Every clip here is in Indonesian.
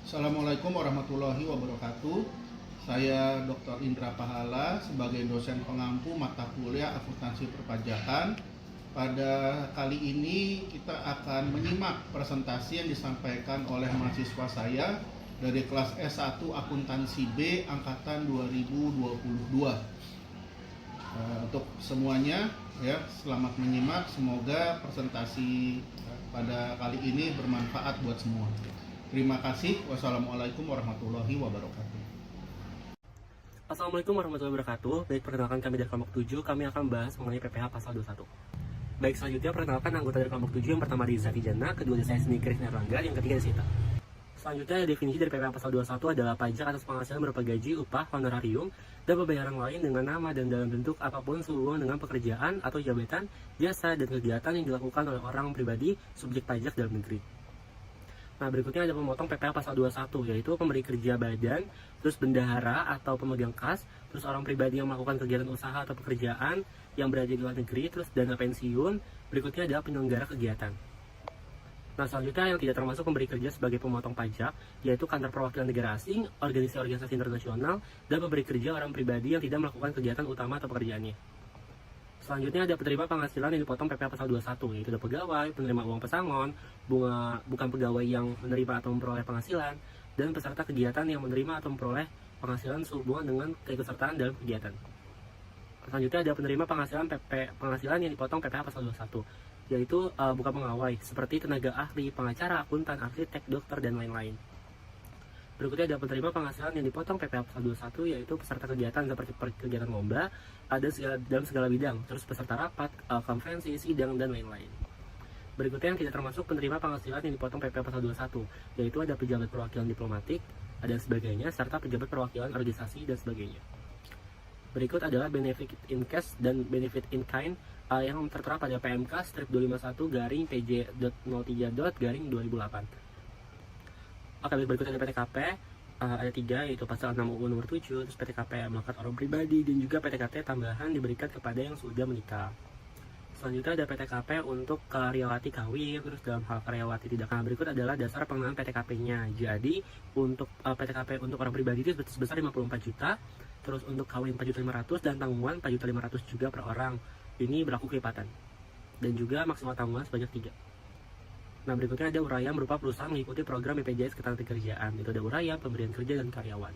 Assalamualaikum warahmatullahi wabarakatuh. Saya Dr. Indra Pahala sebagai dosen pengampu mata kuliah akuntansi perpajakan. Pada kali ini kita akan menyimak presentasi yang disampaikan oleh mahasiswa saya dari kelas S1 Akuntansi B angkatan 2022. Untuk semuanya ya, selamat menyimak. Semoga presentasi pada kali ini bermanfaat buat semua. Terima kasih. Wassalamualaikum warahmatullahi wabarakatuh. Assalamualaikum warahmatullahi wabarakatuh. Baik, perkenalkan kami dari kelompok 7. Kami akan membahas mengenai PPh pasal 21. Baik, selanjutnya perkenalkan anggota dari kelompok 7. Yang pertama Riza Kijana, kedua saya sendiri Chris Nerlangga, yang ketiga Sita. Selanjutnya definisi dari PPh pasal 21 adalah pajak atas penghasilan berupa gaji, upah, honorarium, dan pembayaran lain dengan nama dan dalam bentuk apapun sehubungan dengan pekerjaan atau jabatan, jasa, dan kegiatan yang dilakukan oleh orang pribadi subjek pajak dalam negeri. Nah, berikutnya ada pemotong PPh pasal 21, yaitu pemberi kerja badan, terus bendahara atau pemegang kas, terus orang pribadi yang melakukan kegiatan usaha atau pekerjaan yang berada di luar negeri, terus dana pensiun. Berikutnya adalah penyelenggara kegiatan. Nah, selanjutnya yang tidak termasuk pemberi kerja sebagai pemotong pajak, yaitu kantor perwakilan negara asing, organisasi internasional, dan pemberi kerja orang pribadi yang tidak melakukan kegiatan utama atau pekerjaannya. Selanjutnya ada penerima penghasilan yang dipotong PPh pasal 21, yaitu ada pegawai, penerima uang pesangon, bukan pegawai yang menerima atau memperoleh penghasilan, dan peserta kegiatan yang menerima atau memperoleh penghasilan sehubungan dengan keikutsertaan dalam kegiatan. Selanjutnya ada penerima penghasilan yang dipotong PPh pasal 21, yaitu bukan pegawai, seperti tenaga ahli, pengacara, akuntan, arsitek, dokter, dan lain-lain. Berikutnya ada penerima penghasilan yang dipotong PPh pasal 21, yaitu peserta kegiatan seperti kegiatan lomba, dalam segala bidang, terus peserta rapat, konferensi, sidang, dan lain-lain. Berikutnya yang tidak termasuk penerima penghasilan yang dipotong PPh pasal 21, yaitu ada pejabat perwakilan diplomatik, dan sebagainya, serta pejabat perwakilan organisasi, dan sebagainya. Berikut adalah benefit in cash dan benefit in kind yang tertera pada PMK strip 251-PJ.03.2008. Oke, berikut ada PTKP, ada 3, yaitu pasal 6 UU nomor 7, terus PTKP melekat orang pribadi, dan juga PTKT tambahan diberikan kepada yang sudah menikah. Selanjutnya ada PTKP untuk karyawati kawin, terus dalam hal karyawati tidak. Nah, berikut adalah dasar pengenaan PTKP-nya. Jadi untuk PTKP untuk orang pribadi itu sebesar 54 juta, terus untuk kawin 4.500.000 dan tanggungan 4.500.000 juga per orang. Ini berlaku kelipatan. Dan juga maksimal tanggungan sebanyak 3. Nah, berikutnya ada uraian berupa perusahaan mengikuti program BPJS Ketenagakerjaan. Itu ada uraian, pemberian kerja, dan karyawan.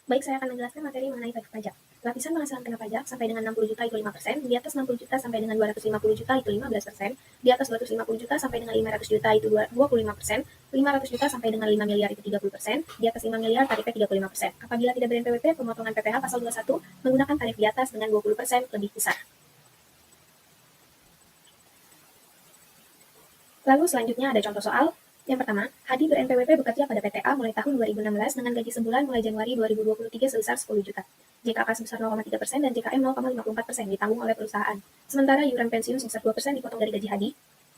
Baik, saya akan menjelaskan materi mengenai tarif pajak. Lapisan penghasilan kena pajak sampai dengan 60 juta itu 5%, di atas 60 juta sampai dengan 250 juta itu 15%, di atas 250 juta sampai dengan 500 juta itu 25%, 500 juta sampai dengan 5 miliar itu 30%, di atas 5 miliar tarifnya 35%. Apabila tidak ber-NPWP, pemotongan PPh pasal 21 menggunakan tarif di atas dengan 20% lebih besar. Lalu selanjutnya ada contoh soal. Yang pertama, Hadi ber-NPWP bekerja pada PTA mulai tahun 2016 dengan gaji sebulan mulai Januari 2023 sebesar 10 juta. JKK sebesar 0,3% dan JKM 0,54% ditanggung oleh perusahaan. Sementara iuran pensiun sebesar 2% dipotong dari gaji Hadi.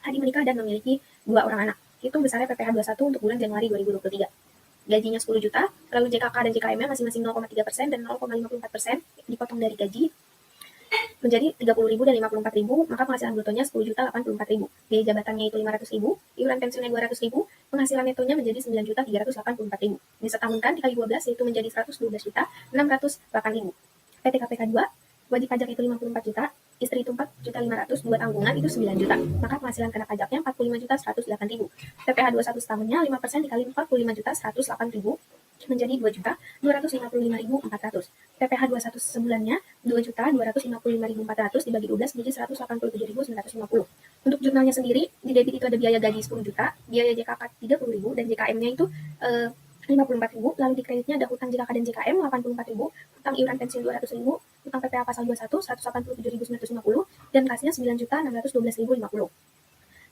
Hadi menikah dan memiliki 2 orang anak. Hitung besarnya PPh 21 untuk bulan Januari 2023. Gajinya 10 juta, lalu JKK dan JKM-nya masing-masing 0,3% dan 0,54% dipotong dari gaji menjadi 30.000 dan 54.000, maka penghasilan brutonya 10.084.000. Biaya jabatannya itu 500.000, iuran pensiunnya 200.000, penghasilan netonya menjadi 9.384.000. Disetahunkan dikali 12 yaitu menjadi 112.608.000. PTKPK 2, wajib pajak itu 54 juta, istri itu 4.500.000, 2 tanggungan itu 9 juta. Maka penghasilan kena pajaknya 45.108.000. PPh 21 setahunnya 5% dikali 45.108.000 menjadi 2.255.400. PPh 21 sebulannya 2.255.400 dibagi 12 menjadi 187.950. Untuk jurnalnya sendiri, di debit itu ada biaya gaji 10 juta, biaya JKK 30.000 dan JKM-nya itu 54.000, lalu di kreditnya ada hutang JKK dan JKM 84.000, hutang iuran pensiun 200.000, hutang PPh pasal 21 187.950 dan kasnya 9.612.050.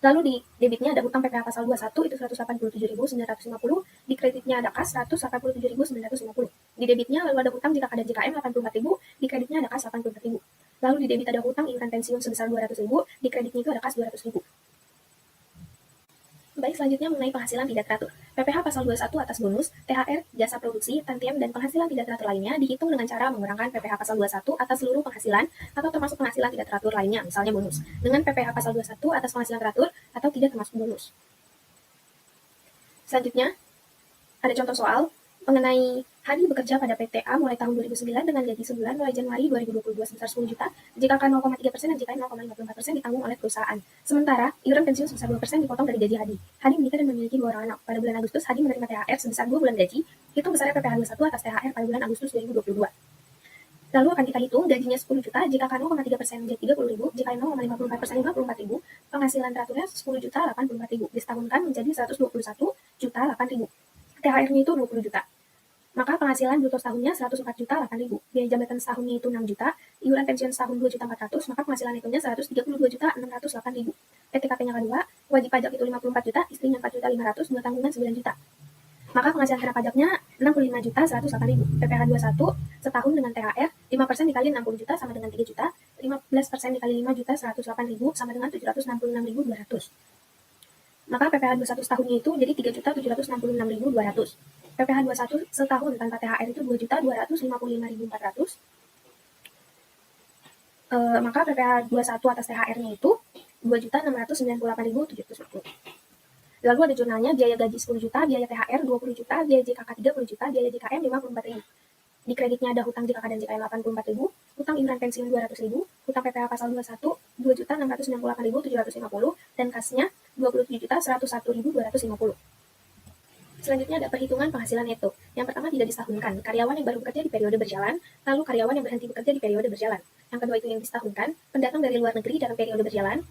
Lalu di debitnya ada hutang PPh pasal 21 itu 187.950, di kreditnya ada kas 187.950. Di debitnya lalu ada hutang JKK dan JKM 84.000, di kreditnya ada kas 84.000. Lalu di debit ada hutang iuran pensiun sebesar 200.000, di kreditnya itu ada kas 200.000. Baik, selanjutnya mengenai penghasilan tidak teratur. PPh pasal 21 atas bonus, THR, jasa produksi, tantiem, dan penghasilan tidak teratur lainnya dihitung dengan cara mengurangkan PPh pasal 21 atas seluruh penghasilan atau termasuk penghasilan tidak teratur lainnya, misalnya bonus, dengan PPh pasal 21 atas penghasilan teratur atau tidak termasuk bonus. Selanjutnya, ada contoh soal mengenai Hadi bekerja pada PT A mulai tahun 2009 dengan gaji sebulan mulai Januari 2022 sebesar 10 juta, JKK 0,3% dan JKM 0,54% ditanggung oleh perusahaan. Sementara, iuran pensiun sebesar 2% dipotong dari gaji Hadi. Hadi menikah dan memiliki 2 orang anak. Pada bulan Agustus, Hadi menerima THR sebesar 2 bulan gaji, hitung besarnya PPh 21 atas THR pada bulan Agustus 2022. Lalu akan kita hitung gajinya 10 juta, JKK 0,3% menjadi 30.000, JKM 0,54% 54.000, penghasilan teraturnya 10 juta 84.000, disetahunkan menjadi 121 juta 8.000. THR-nya itu 20 juta. Maka penghasilan bruto setahunnya 104 juta 8.000. Biaya jabatan setahunnya itu 6 juta, iuran pensiun setahun 2 juta 400, maka penghasilan netonya 132 juta 608.000. PTKP-nya kedua, wajib pajak itu 54 juta, istrinya 4 juta 500, dua tanggungan 9 juta. Maka penghasilan kena pajaknya 65 juta 108.000. PPh 21 setahun dengan THR 5% dikali 60 juta sama dengan 3 juta, 15% dikali 5 juta 108.000 sama dengan 766.200. Maka PPh 21 setahunnya itu jadi 3.766.200. PPh 21 setahun tanpa THR itu 2.255.400. Maka PPh 21 atas THR-nya itu 2.698.750. Lalu ada jurnalnya, biaya gaji 10 juta, biaya THR 20 juta, biaya JKK 30 juta, biaya JKM 54.000. Di kreditnya ada hutang JKK dan JKM 84.000, hutang iuran pensiun 200.000, hutang PPh pasal 21 2.698.750, dan kasnya 27.101.250. Selanjutnya ada perhitungan penghasilan neto. Yang pertama tidak disetahunkan, karyawan yang baru bekerja di periode berjalan, lalu karyawan yang berhenti bekerja di periode berjalan. Yang kedua itu yang disetahunkan, pendatang dari luar negeri dalam periode berjalan,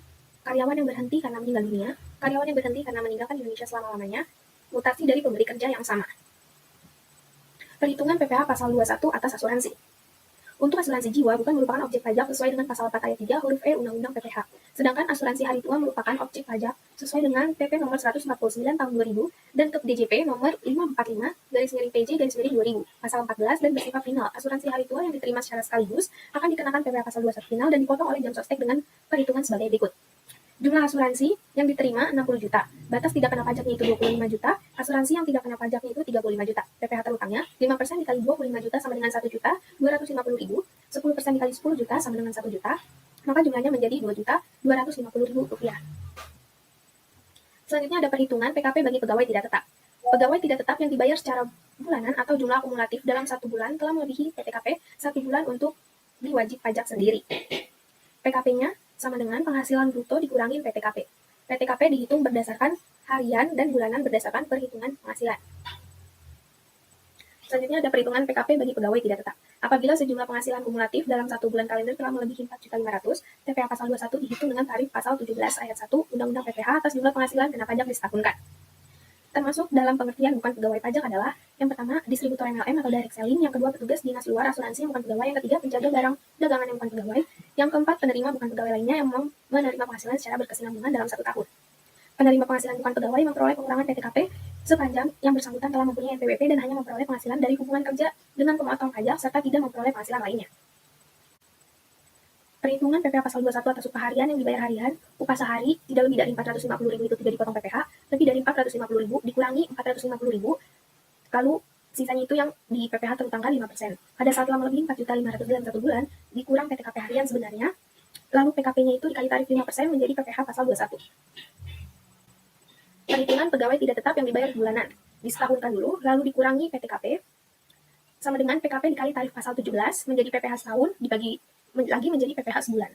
karyawan yang berhenti karena meninggal dunia, karyawan yang berhenti karena meninggalkan Indonesia selama-lamanya, mutasi dari pemberi kerja yang sama. Perhitungan PPh pasal 21 atas asuransi. Untuk asuransi jiwa bukan merupakan objek pajak sesuai dengan pasal 4 ayat 3 huruf E Undang-Undang PPh. Sedangkan asuransi hari tua merupakan objek pajak sesuai dengan PP nomor 149 tahun 2000 dan Kep DJP nomor 545/PJ/2000 pasal 14 dan bersifat final. Asuransi hari tua yang diterima secara sekaligus akan dikenakan PPh pasal 21 final dan dipotong oleh jam sostek dengan perhitungan sebagai berikut. Jumlah asuransi yang diterima 60 juta. Batas tidak kena pajaknya itu 25 juta. Asuransi yang tidak kena pajaknya itu 35 juta. PPh terutangnya 5% dikali 25 juta sama dengan 1 juta 250.000. 10% dikali 10 juta sama dengan 1 juta. Maka jumlahnya menjadi 2 juta 250.000 rupiah. Selanjutnya ada perhitungan PKP bagi pegawai tidak tetap. Pegawai tidak tetap yang dibayar secara bulanan atau jumlah akumulatif dalam 1 bulan telah melebihi PTKP 1 bulan untuk diwajib pajak sendiri. PKP-nya sama dengan penghasilan bruto dikurangi PTKP. PTKP dihitung berdasarkan harian dan bulanan berdasarkan perhitungan penghasilan. Selanjutnya ada perhitungan PKP bagi pegawai tidak tetap. Apabila sejumlah penghasilan kumulatif dalam 1 bulan kalender telah melebihi 4.500.000, PPh pasal 21 dihitung dengan tarif pasal 17 ayat 1 Undang-Undang PPh atas jumlah penghasilan kena pajak disetahunkan. Termasuk dalam pengertian bukan pegawai pajak adalah yang pertama, distributor MLM atau direct selling, yang kedua, petugas dinas luar asuransi yang bukan pegawai, yang ketiga, penjaga barang dagangan yang bukan pegawai, yang keempat, penerima bukan pegawai lainnya yang menerima penghasilan secara berkesinambungan dalam 1 tahun. Penerima penghasilan bukan pegawai memperoleh pengurangan PTKP sepanjang yang bersangkutan telah mempunyai NPWP dan hanya memperoleh penghasilan dari hubungan kerja dengan pemotong pajak serta tidak memperoleh penghasilan lainnya. Perhitungan PPh pasal 21 atas upah harian yang dibayar harian, upah sehari tidak lebih dari 450.000 itu tidak dipotong PPh, lebih dari 450.000 dikurangi 450.000, lalu sisanya itu yang di PPh terutangkan 5%. Pada saat telah melebihi 4.500.000 dalam 1 bulan, dikurang PTKP harian sebenarnya, lalu PKP-nya itu dikali tarif 5% menjadi PPh pasal 21. Perhitungan pegawai tidak tetap yang dibayar bulanan, disetahunkan dulu, lalu dikurangi PTKP, sama dengan PKP dikali tarif pasal 17 menjadi PPh setahun, dibagi lagi menjadi PPh sebulan.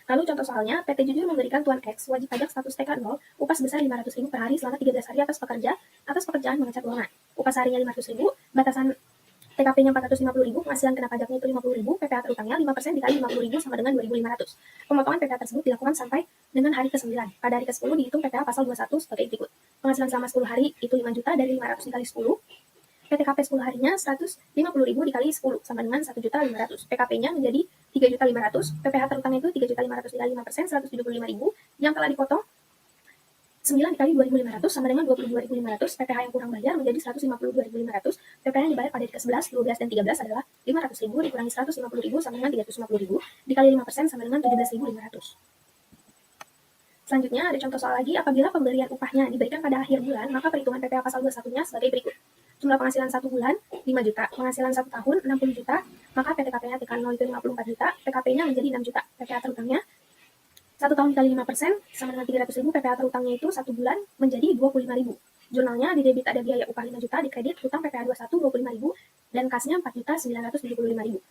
Lalu contoh soalnya, PT Jujur memberikan Tuan X wajib pajak status TK 0, upah sebesar 500.000 per hari selama 13 hari atas pekerjaan mengecat ruangan. Upah seharinya 500.000, batasan TKP-nya 450.000, penghasilan kena pajaknya itu 50.000, PPh terutangnya 5% dikali 50.000 sama dengan 2.500. Pemotongan PPh tersebut dilakukan sampai dengan hari ke-9. Pada hari ke-10 dihitung PPh pasal 21 sebagai berikut. Penghasilan selama 10 hari itu 5 juta dari 500 dikali 10. PTKP 10 harinya 150.000 dikali 10 sama dengan 1.500.000. PKP-nya menjadi 3.500.000. PPh terutangnya itu 3.500 dikali 5%, 175.000 yang telah dipotong 9 dikali 2.500 sama dengan 22.500. PPh yang kurang bayar menjadi 152.500. PPh yang dibayar pada hari ke-11, 12, dan 13 adalah 500.000 dikurangi 150.000 sama dengan 350.000 dikali 5% sama dengan 17.500. Selanjutnya ada contoh soal lagi, apabila pemberian upahnya diberikan pada akhir bulan, maka perhitungan PPh pasal 21-nya sebagai berikut. Jumlah penghasilan 1 bulan 5 juta, penghasilan 1 tahun 60 juta, maka PTKP-nya TK 0 itu 54 juta, PKP-nya menjadi 6 juta. PPh terutangnya 1 tahun dikali 5% sama dengan 300.000, PPh terhutangnya itu 1 bulan menjadi 25.000. Jurnalnya di debit ada biaya upah 5 juta, di kredit hutang PPh 21 25.000 dan kasnya 4.975.000.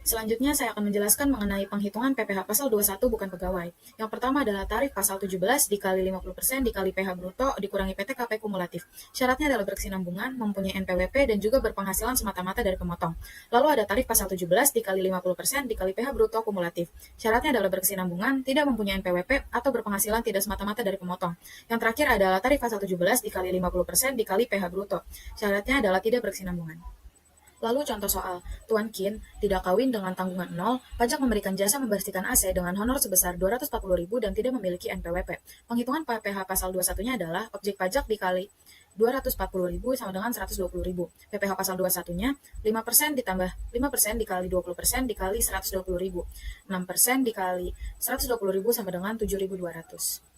Selanjutnya saya akan menjelaskan mengenai penghitungan PPh pasal 21 bukan pegawai. Yang pertama adalah tarif pasal 17 dikali 50% dikali PH bruto dikurangi PTKP kumulatif. Syaratnya adalah berkesinambungan, mempunyai NPWP, dan juga berpenghasilan semata-mata dari pemotong. Lalu ada tarif pasal 17 dikali 50% dikali PH bruto kumulatif. Syaratnya adalah berkesinambungan, tidak mempunyai NPWP, atau berpenghasilan tidak semata-mata dari pemotong. Yang terakhir adalah tarif pasal 17 dikali 50% dikali PH bruto. Syaratnya adalah tidak berkesinambungan. Lalu contoh soal, Tuan Kin tidak kawin dengan tanggungan 0, pajak memberikan jasa membersihkan AC dengan honor sebesar 240.000 dan tidak memiliki NPWP. Penghitungan PPh pasal 21-nya adalah objek pajak dikali 240.000 sama dengan 120.000. PPh pasal 21-nya 5% ditambah 5% dikali 20% dikali 120.000. 6% dikali 120.000 sama dengan 7.200.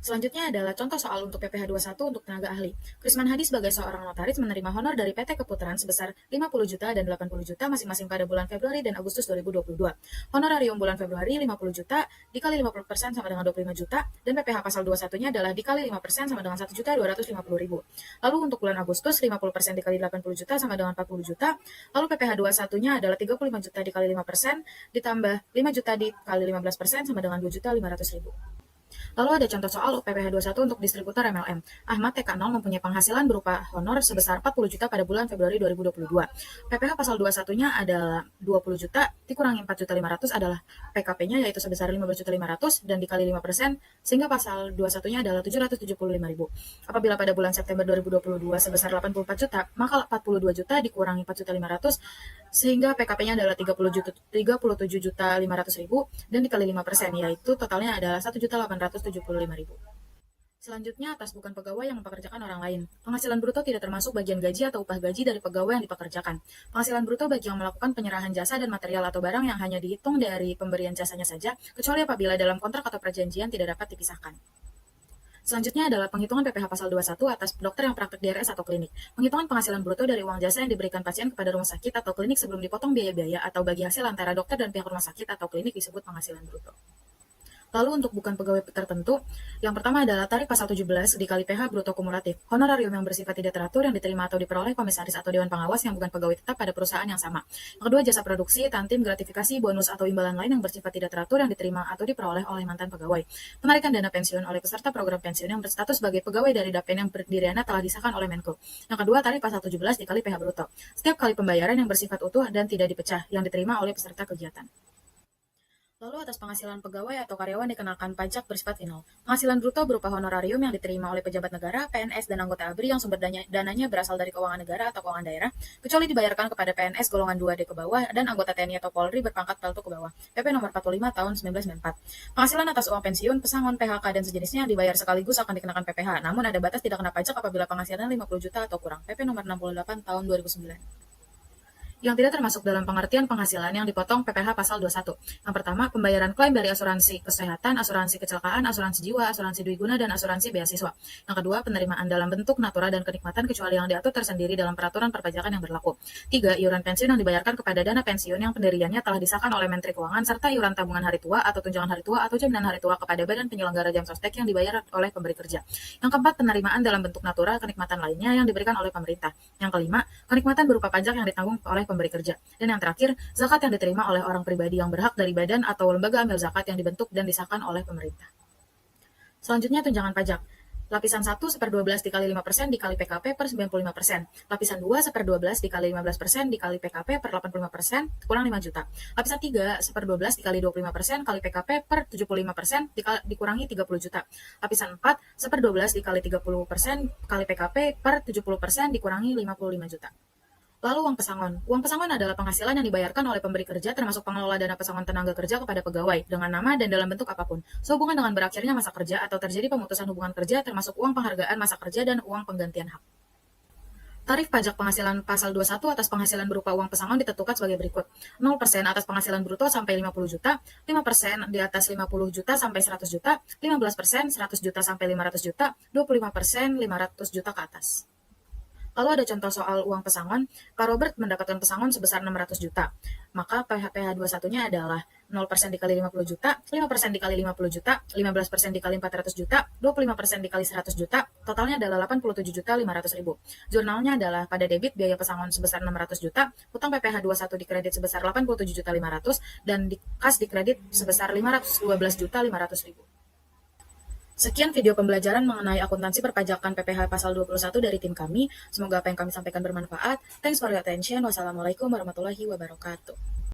Selanjutnya adalah contoh soal untuk PPh 21 untuk tenaga ahli. Krisman Hadi sebagai seorang notaris menerima honor dari PT Keputaran sebesar 50 juta dan 80 juta masing-masing pada bulan Februari dan Agustus 2022. Honorarium bulan Februari 50 juta dikali 50% sama dengan 25 juta dan PPh pasal 21-nya adalah dikali 5% sama dengan 1.250.000. Lalu untuk bulan Agustus 50% dikali 80 juta sama dengan 40 juta. Lalu PPh 21-nya adalah 35 juta dikali 5% ditambah 5 juta dikali 15% sama dengan 2.500.000. Lalu ada contoh soal PPh 21 untuk distributor MLM. Ahmad TK0 mempunyai penghasilan berupa honor sebesar 40 juta pada bulan Februari 2022. PPh pasal 21-nya adalah 20 juta dikurangi 4.500.000 adalah PKP-nya yaitu sebesar 15.500.000 dan dikali 5% sehingga pasal 21-nya adalah 775.000. Apabila pada bulan September 2022 sebesar 84 juta, maka 42 juta dikurangi 4.500.000 sehingga PKP-nya adalah 37.500.000 dan dikali 5% yaitu totalnya adalah 1.875.000. Selanjutnya atas bukan pegawai yang mempekerjakan orang lain. Penghasilan bruto tidak termasuk bagian gaji atau upah gaji dari pegawai yang dipekerjakan. Penghasilan bruto bagi yang melakukan penyerahan jasa dan material atau barang yang hanya dihitung dari pemberian jasanya saja, kecuali apabila dalam kontrak atau perjanjian tidak dapat dipisahkan. Selanjutnya adalah penghitungan PPh pasal 21 atas dokter yang praktek di RS atau klinik. Penghitungan penghasilan bruto dari uang jasa yang diberikan pasien kepada rumah sakit atau klinik sebelum dipotong biaya-biaya atau bagi hasil antara dokter dan pihak rumah sakit atau klinik disebut penghasilan bruto. Lalu untuk bukan pegawai tertentu, yang pertama adalah tarif pasal 17 dikali PH bruto kumulatif. Honorarium yang bersifat tidak teratur yang diterima atau diperoleh komisaris atau dewan pengawas yang bukan pegawai tetap pada perusahaan yang sama. Yang kedua, jasa produksi, tantim, gratifikasi, bonus atau imbalan lain yang bersifat tidak teratur yang diterima atau diperoleh oleh mantan pegawai. Penarikan dana pensiun oleh peserta program pensiun yang berstatus sebagai pegawai dari Dapen yang pendiriannya telah disahkan oleh Menko. Yang kedua, tarif pasal 17 dikali PH bruto. Setiap kali pembayaran yang bersifat utuh dan tidak dipecah yang diterima oleh peserta kegiatan. Lalu atas penghasilan pegawai atau karyawan dikenakan pajak bersifat final. Penghasilan bruto berupa honorarium yang diterima oleh pejabat negara, PNS, dan anggota ABRI yang sumber dananya berasal dari keuangan negara atau keuangan daerah, kecuali dibayarkan kepada PNS golongan 2D ke bawah dan anggota TNI atau Polri berpangkat Peltu ke bawah. PP nomor 45 tahun 1994. Penghasilan atas uang pensiun, pesangon, PHK, dan sejenisnya yang dibayar sekaligus akan dikenakan PPh. Namun ada batas tidak kena pajak apabila penghasilan 50 juta atau kurang. PP nomor 68 tahun 2009. Yang tidak termasuk dalam pengertian penghasilan yang dipotong PPh pasal 21. Yang pertama, pembayaran klaim dari asuransi kesehatan, asuransi kecelakaan, asuransi jiwa, asuransi dwiguna, dan asuransi beasiswa. Yang kedua, penerimaan dalam bentuk natura dan kenikmatan kecuali yang diatur tersendiri dalam peraturan perpajakan yang berlaku. 3. Iuran pensiun yang dibayarkan kepada dana pensiun yang pendiriannya telah disahkan oleh Menteri Keuangan serta iuran tabungan hari tua atau tunjangan hari tua atau jaminan hari tua kepada badan penyelenggara jam sostek yang dibayar oleh pemberi kerja. Yang keempat, penerimaan dalam bentuk natura kenikmatan lainnya yang diberikan oleh pemerintah. Yang kelima, kenikmatan berupa pajak yang ditanggung oleh pemberi kerja. Dan yang terakhir, zakat yang diterima oleh orang pribadi yang berhak dari badan atau lembaga amil zakat yang dibentuk dan disahkan oleh pemerintah. Selanjutnya, tunjangan pajak. Lapisan 1 1/12 dikali 5% dikali PKP per 95%. Lapisan 2 1/12 dikali 15% dikali PKP per 85% kurang 5 juta. Lapisan 3 1/12 dikali 25% kali PKP per 75% dikurangi 30 juta. Lapisan 4 1/12 dikali 30% kali PKP per 70% dikurangi 55 juta. Lalu uang pesangon. Uang pesangon adalah penghasilan yang dibayarkan oleh pemberi kerja termasuk pengelola dana pesangon tenaga kerja kepada pegawai dengan nama dan dalam bentuk apapun. Sehubungan dengan berakhirnya masa kerja atau terjadi pemutusan hubungan kerja termasuk uang penghargaan masa kerja dan uang penggantian hak. Tarif pajak penghasilan pasal 21 atas penghasilan berupa uang pesangon ditentukan sebagai berikut. 0% atas penghasilan bruto sampai 50 juta, 5% di atas 50 juta sampai 100 juta, 15% 100 juta sampai 500 juta, 25% 500 juta ke atas. Kalau ada contoh soal uang pesangon, Kak Robert mendapatkan pesangon sebesar 600 juta. Maka PH 21-nya adalah 0% dikali 50 juta, 5% dikali 50 juta, 15% dikali 400 juta, 25% dikali 100 juta, totalnya adalah 87.500.000. Jurnalnya adalah pada debit biaya pesangon sebesar 600 juta, utang PPh 21 dikredit sebesar 87.500 dan di kas dikredit sebesar 512.500.000. Sekian video pembelajaran mengenai akuntansi perpajakan PPh pasal 21 dari tim kami. Semoga apa yang kami sampaikan bermanfaat. Thanks for your attention. Wassalamualaikum warahmatullahi wabarakatuh.